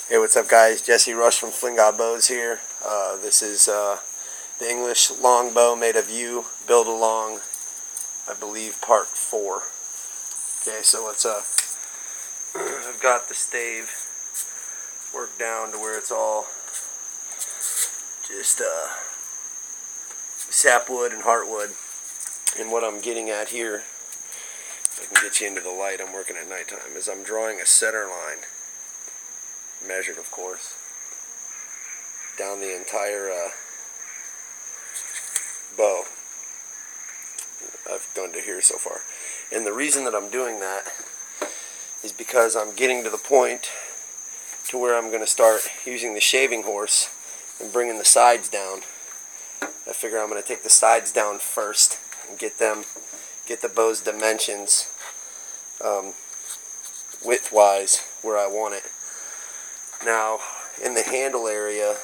Hey, what's up, guys? Jesse Rush from Flingot Bows here. This is the English longbow made of yew, build along, I believe, part 4. Okay, so let's I've got the stave worked down to where it's all just sapwood and heartwood. And what I'm getting at here, if I can get you into the light, I'm working at nighttime, is I'm drawing a center line, measured of course, down the entire bow I've done to here so far. And the reason that I'm doing that is because I'm getting to the point to where I'm going to start using the shaving horse and bringing the sides down. I figure I'm going to take the sides down first and get the bow's dimensions width-wise where I want it. Now, in the handle area,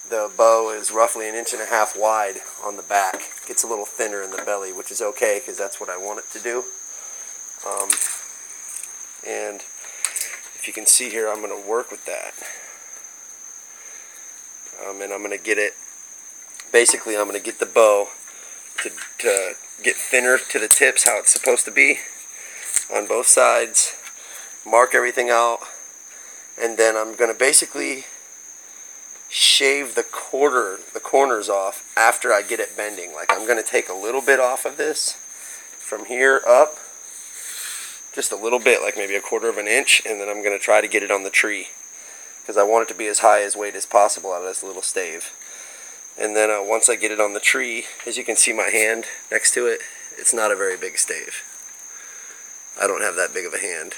the bow is roughly 1.5 inches wide on the back. It gets a little thinner in the belly, which is okay because that's what I want it to do. And if you can see here, I'm going to work with that. And I'm going to get it, basically I'm going to get the bow to get thinner to the tips, how it's supposed to be on both sides, mark everything out, and then I'm going to basically shave the corners off after I get it bending. Like, I'm going to take a little bit off of this from here up, just a little bit, like maybe 1/4 inch, and then I'm going to try to get it on the tree because I want it to be as high as weight as possible out of this little stave. And then once I get it on the tree, as you can see my hand next to it, it's not a very big stave. I don't have that big of a hand,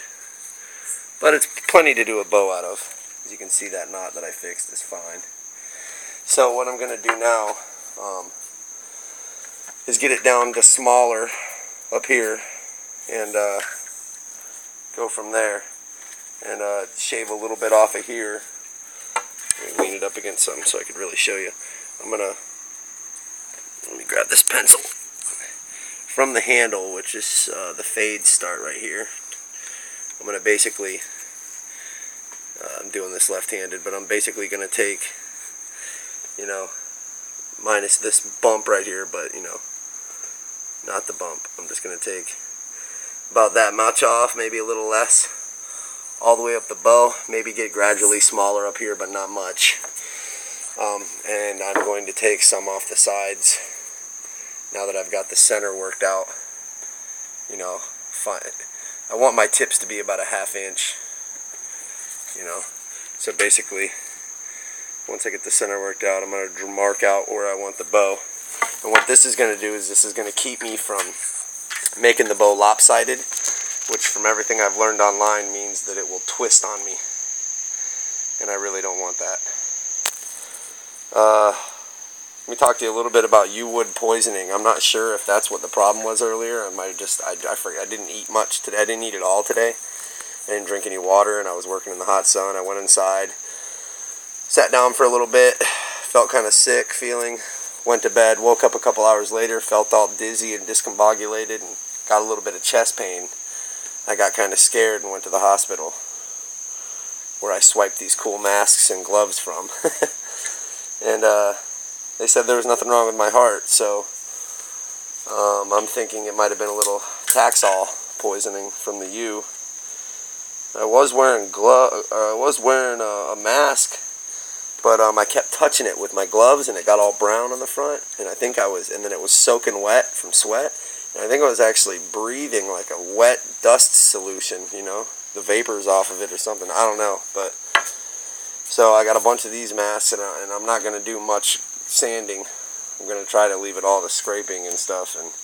but it's plenty to do a bow out of. As you can see, that knot that I fixed is fine. So what I'm going to do now is get it down to smaller up here and go from there and shave a little bit off of here. Let me lean it up against something so I could really show you. Let me grab this pencil. From the handle, which is the fades start right here, I'm going to basically, I'm doing this left-handed, but I'm basically going to take, minus this bump right here, but, not the bump. I'm just going to take about that much off, maybe a little less, all the way up the bow, maybe get gradually smaller up here, but not much. And I'm going to take some off the sides now that I've got the center worked out. Fine. I want my tips to be about 1/2 inch. So basically, once I get the center worked out, I'm going to mark out where I want the bow. And what this is going to do is this is going to keep me from making the bow lopsided, which from everything I've learned online means that it will twist on me. And I really don't want that. Let me talk to you a little bit about yew wood poisoning. I'm not sure if that's what the problem was earlier. I might have just, I forgot, I didn't eat much today. I didn't eat it all today. I didn't drink any water, and I was working in the hot sun. I went inside, sat down for a little bit, felt kind of sick feeling, went to bed, woke up a couple hours later, felt all dizzy and discombobulated, and got a little bit of chest pain. I got kind of scared and went to the hospital, where I swiped these cool masks and gloves from. And they said there was nothing wrong with my heart, so I'm thinking it might have been a little Taxol poisoning from the yew. I was wearing a mask, but I kept touching it with my gloves, and it got all brown on the front, and and then it was soaking wet from sweat, and I think I was actually breathing like a wet dust solution, the vapors off of it or something. I don't know, but so I got a bunch of these masks, and I'm not going to do much sanding. I'm going to try to leave it all to scraping and stuff, and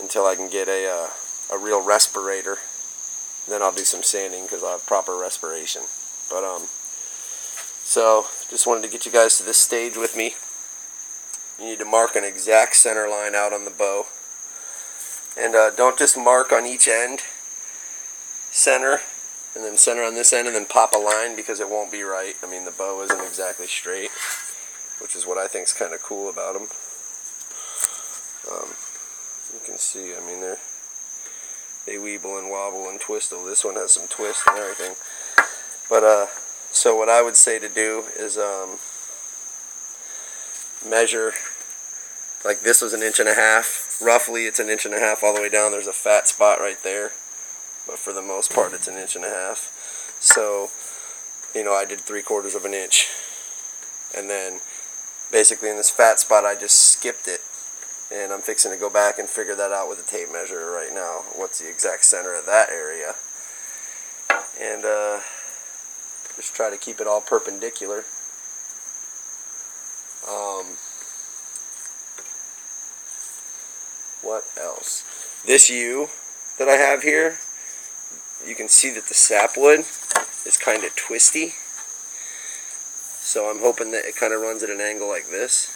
until I can get a real respirator. Then I'll do some sanding because I'll have proper respiration. But so just wanted to get you guys to this stage with me. You need to mark an exact center line out on the bow, and don't just mark on each end, center, and then center on this end, and then pop a line, because it won't be right. I mean, the bow isn't exactly straight, which is what I think is kind of cool about them. You can see, I mean, they weeble and wobble and twistle. This one has some twist and everything. But so what I would say to do is measure. Like this was 1.5 inches. Roughly, it's 1.5 inches all the way down. There's a fat spot right there, but for the most part, it's 1.5 inches. So, you know, I did 3/4 of an inch, and then basically in this fat spot, I just skipped it, and I'm fixing to go back and figure that out with a tape measure right now. What's the exact center of that area? And just try to keep it all perpendicular. What else? This U that I have here, you can see that the sapwood is kind of twisty. So I'm hoping that it kind of runs at an angle like this.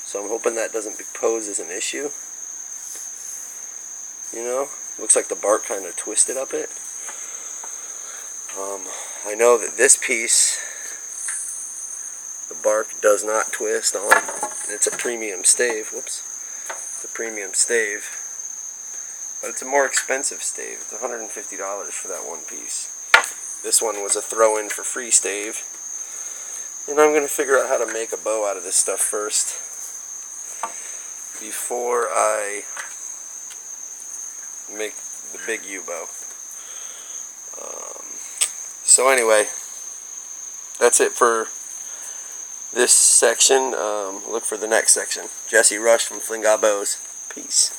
So I'm hoping that doesn't pose as an issue. You know, looks like the bark kind of twisted up it. I know that this piece, the bark does not twist on. It's a premium stave. Whoops. It's a premium stave. But it's a more expensive stave. It's $150 for that one piece. This one was a throw-in for free stave. And I'm going to figure out how to make a bow out of this stuff first, before I make the big U-bow. So anyway, that's it for this section. Look for the next section. Jesse Rush from Flinga Bows. Peace.